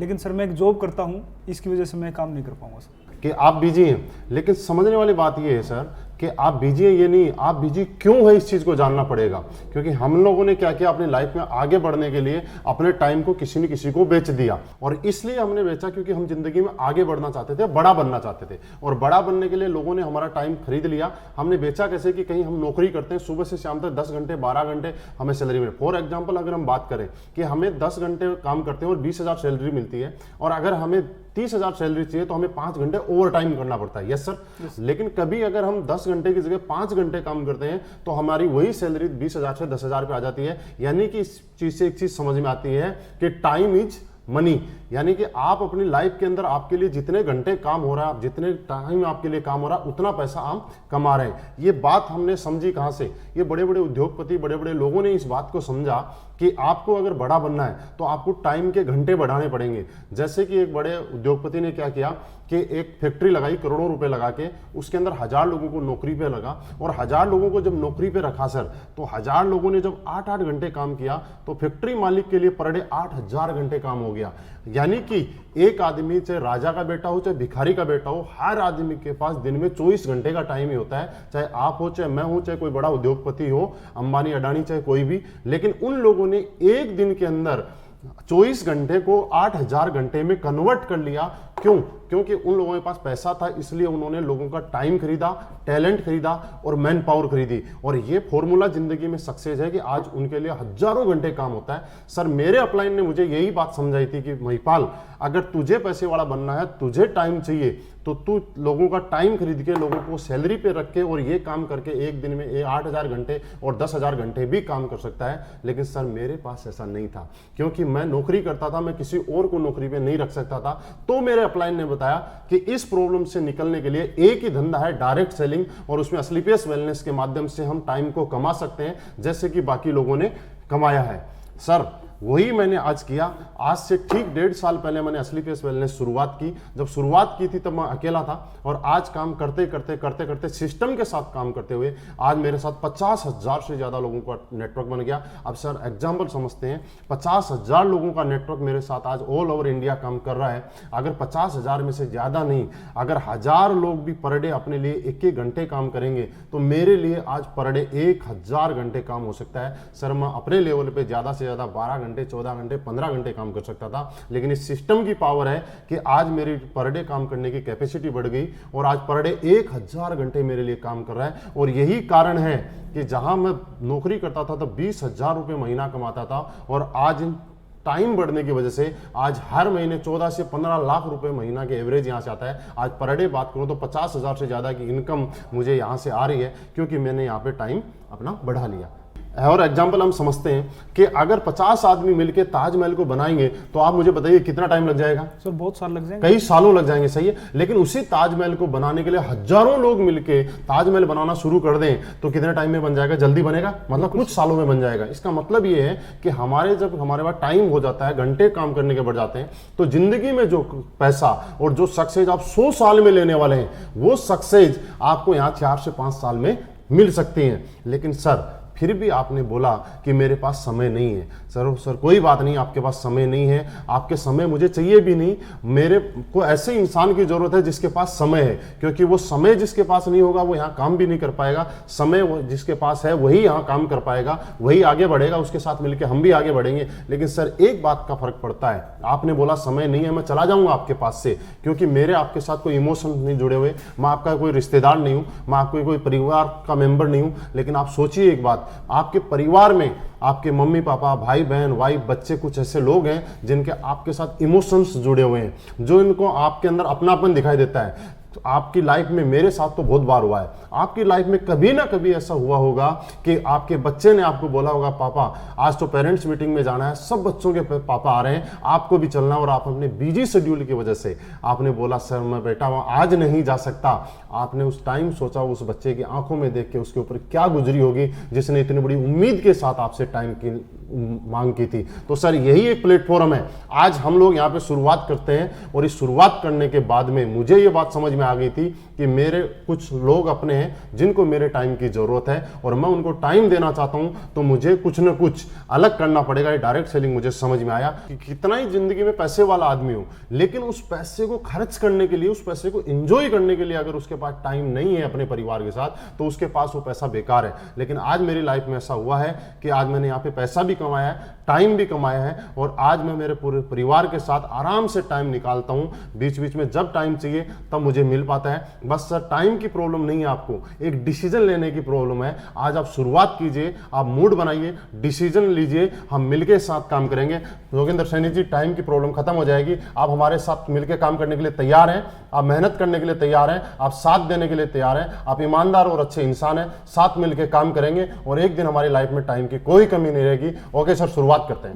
लेकिन सर मैं एक जॉब करता हूँ, इसकी वजह से मैं काम नहीं कर पाऊंगा सर। कि आप बिजी हैं, लेकिन समझने वाली बात ये है सर कि आप बिजी हैं ये नहीं, आप बिजी क्यों है इस चीज़ को जानना पड़ेगा। क्योंकि हम लोगों ने क्या किया, अपनी लाइफ में आगे बढ़ने के लिए अपने टाइम को किसी न किसी को बेच दिया। और इसलिए हमने बेचा क्योंकि हम जिंदगी में आगे बढ़ना चाहते थे, बड़ा बनना चाहते थे। और बड़ा बनने के लिए लोगों ने हमारा टाइम खरीद लिया। हमने बेचा कैसे कि कहीं हम नौकरी करते हैं, सुबह से शाम तक 10 घंटे 12 घंटे हमें सैलरी मिले। फॉर एग्जाम्पल अगर हम बात करें कि हमें 10 घंटे काम करते हैं और 20,000 सैलरी मिलती है, और अगर हमें 30,000 सैलरी चाहिए तो हमें 5 घंटे ओवर टाइम करना पड़ता है। Yes sir. लेकिन कभी अगर हम 10 घंटे की जगह 5 घंटे काम करते हैं तो हमारी वही सैलरी 20,000 से 10,000 पे आ जाती है। यानी कि इस चीज से एक चीज समझ में आती है कि टाइम इज मनी। यानी कि आप अपनी लाइफ के अंदर आपके लिए जितने घंटे काम हो रहा है, जितने टाइम आपके लिए काम हो रहा है, उतना पैसा आप कमा रहे हैं। ये बात हमने समझी कहां से, ये बड़े बड़े उद्योगपति, बड़े बड़े लोगों ने इस बात को समझा कि आपको अगर बड़ा बनना है तो आपको टाइम के घंटे बढ़ाने पड़ेंगे। जैसे कि एक बड़े उद्योगपति ने क्या किया कि एक फैक्ट्री लगाई करोड़ों रुपए लगा के, उसके अंदर 1000 लोगों को नौकरी पे लगा, और 1000 लोगों को जब नौकरी पे रखा सर, तो 1000 लोगों ने जब 8-8 घंटे काम किया तो फैक्ट्री मालिक के लिए पर डे 8000 घंटे काम हो गया। यानी कि एक आदमी, चाहे राजा का बेटा हो चाहे भिखारी का बेटा हो, हर आदमी के पास दिन में 24 घंटे का टाइम ही होता है। चाहे आप हो, चाहे मैं हूं, चाहे कोई बड़ा उद्योगपति हो, अंबानी अडानी, चाहे कोई भी। लेकिन उन लोगों ने एक दिन के अंदर 24 घंटे को 8000 घंटे में कन्वर्ट कर लिया। क्यों? क्योंकि उन लोगों के पास पैसा था, इसलिए उन्होंने लोगों का टाइम खरीदा, टैलेंट खरीदा और मैन पावर खरीदी। और ये फॉर्मूला जिंदगी में सक्सेस है कि आज उनके लिए हजारों घंटे काम होता है। सर मेरे अपलाइन ने मुझे यही बात समझाई थी कि महिपाल, अगर तुझे पैसे वाला बनना है, तुझे टाइम चाहिए, तो तू लोगों का टाइम खरीद के, लोगों को सैलरी पे रख के और ये काम करके एक दिन में 8000 घंटे और 10,000 घंटे भी काम कर सकता है। लेकिन सर मेरे पास ऐसा नहीं था, क्योंकि मैं नौकरी करता था, मैं किसी और को नौकरी पे नहीं रख सकता था। तो मेरे अपलाइन ने बताया कि इस प्रॉब्लम से निकलने के लिए एक ही धंधा है, डायरेक्ट सेलिंग, और उसमें असलीपियस वेलनेस के माध्यम से हम टाइम को कमा सकते हैं जैसे कि बाकी लोगों ने कमाया है। सर वही मैंने आज किया। आज से ठीक 1.5 साल पहले मैंने असलीपियस वेलनेस शुरुआत की। जब शुरुआत की थी तब मैं अकेला था, और आज काम करते करते सिस्टम के साथ काम करते हुए आज मेरे साथ 50,000 से ज़्यादा लोगों का नेटवर्क बन गया। अब सर एग्जाम्पल समझते हैं, 50,000 लोगों का नेटवर्क मेरे साथ आज ऑल ओवर इंडिया काम कर रहा है। अगर 50,000 में से ज़्यादा नहीं, अगर 1000 लोग भी पर डे अपने लिए 1-1 घंटे काम करेंगे तो मेरे लिए आज पर डे 1000 घंटे काम हो सकता है। सर मैं अपने लेवल पे ज़्यादा से ज़्यादा 12 घंटे, 14 घंटे, 15 घंटे काम कर सकता था। लेकिन इस सिस्टम की पावर है कि आज मेरी पर डे काम करने की कैपेसिटी बढ़ गई और आज पर डे 1000 घंटे मेरे लिए काम कर रहा है। और यही कारण है कि जहां मैं नौकरी करता था तो 20,000 रुपये महीना कमाता था, और आज टाइम बढ़ने की वजह से आज हर महीने 14 से 15 लाख रुपए महीना के एवरेज यहां से आता है। आज पर डे बात करूं तो 50,000 से ज़्यादा की इनकम मुझे यहां से आ रही है, क्योंकि मैंने यहां पे टाइम अपना बढ़ा लिया। और एग्जाम्पल हम समझते हैं कि अगर 50 आदमी मिलकर ताजमहल को बनाएंगे तो आप मुझे बताइए कितना टाइम लग जाएगा? सर बहुत साल लग जाएंगे, कई सालों लग जाएंगे, सही है। लेकिन उसी ताजमहल को बनाने के लिए हजारों लोग मिलकर ताजमहल बनाना शुरू कर दें तो कितने टाइम में बन जाएगा? जल्दी बनेगा, मतलब कुछ सालों में बन जाएगा। इसका मतलब ये है कि जब हमारे पास टाइम हो जाता है, घंटे काम करने के बढ़ जाते हैं, तो जिंदगी में जो पैसा और जो सक्सेस आप 100 साल में लेने वाले हैं, वो सक्सेस आपको यहाँ 4 से 5 साल में मिल सकती है। लेकिन सर फिर भी आपने बोला कि मेरे पास समय नहीं है। सर कोई बात नहीं, आपके पास समय नहीं है, आपके समय मुझे चाहिए भी नहीं। मेरे को ऐसे इंसान की जरूरत है जिसके पास समय है, क्योंकि वो समय जिसके पास नहीं होगा वो यहाँ काम भी नहीं कर पाएगा। समय जिसके पास है वही यहाँ काम कर पाएगा, वही आगे बढ़ेगा, उसके साथ मिलकर हम भी आगे बढ़ेंगे। लेकिन सर एक बात का फर्क पड़ता है, आपने बोला समय नहीं है, मैं चला जाऊंगा आपके पास से, क्योंकि मेरे आपके साथ कोई इमोशन नहीं जुड़े हुए, मैं आपका कोई रिश्तेदार नहीं हूँ, मैं आपको कोई परिवार का मेंबर नहीं हूँ। लेकिन आप सोचिए एक बात, आपके परिवार में आपके मम्मी पापा, भाई बहन, वाइफ, बच्चे, कुछ ऐसे लोग हैं जिनके आपके साथ इमोशंस जुड़े हुए हैं, जो इनको आपके अंदर अपनापन दिखाई देता है। तो आपकी लाइफ में, मेरे साथ तो बहुत बार हुआ है, आपकी लाइफ में कभी ना कभी ऐसा हुआ होगा कि आपके बच्चे ने आपको बोला होगा, पापा आज तो पेरेंट्स मीटिंग में जाना है, सब बच्चों के पापा आ रहे हैं, आपको भी चलना, और आप अपने बिजी शेड्यूल की वजह से आपने बोला सर मैं बेटा वहाँ आज नहीं जा सकता। आपने उस टाइम सोचा उस बच्चे की आंखों में देख के उसके ऊपर क्या गुजरी होगी जिसने इतनी बड़ी उम्मीद के साथ आपसे टाइम की मांग की थी। तो सर यही एक प्लेटफॉर्म है, आज हम लोग यहाँ पे शुरुआत करते हैं और इस शुरुआत करने के बाद में मुझे ये बात समझ में आ गई थी कि मेरे कुछ लोग अपने हैं जिनको मेरे टाइम की ज़रूरत है और मैं उनको टाइम देना चाहता हूँ, तो मुझे कुछ न कुछ अलग करना पड़ेगा। ये डायरेक्ट सेलिंग मुझे समझ में आया कि कितना ही जिंदगी में पैसे वाला आदमी हो, लेकिन उस पैसे को खर्च करने के लिए, उस पैसे को एंजॉय करने के लिए अगर उसके पास टाइम नहीं है अपने परिवार के साथ, तो उसके पास वो पैसा बेकार है। लेकिन आज मेरी लाइफ में ऐसा हुआ है कि आज मैंने यहाँ पे पैसा भी कमाया है, टाइम भी कमाया है और आज मैं मेरे पूरे परिवार के साथ आराम से टाइम निकालता हूँ। बीच बीच में जब टाइम चाहिए तब मुझे मिल पाता है। बस सर टाइम की प्रॉब्लम नहीं है, आपको एक डिसीजन लेने की प्रॉब्लम है। आज आप शुरुआत कीजिए, आप मूड बनाइए, डिसीजन लीजिए, हम मिलके साथ काम करेंगे। योगेंद्र सैनी जी, टाइम की प्रॉब्लम खत्म हो जाएगी। आप हमारे साथ मिलकर काम करने के लिए तैयार हैं, आप मेहनत करने के लिए तैयार हैं, आप साथ देने के लिए तैयार हैं, आप ईमानदार और अच्छे इंसान हैं, साथ मिलकर काम करेंगे और एक दिन हमारी लाइफ में टाइम की कोई कमी नहीं रहेगी। ओके सर, शुरुआत करते हैं।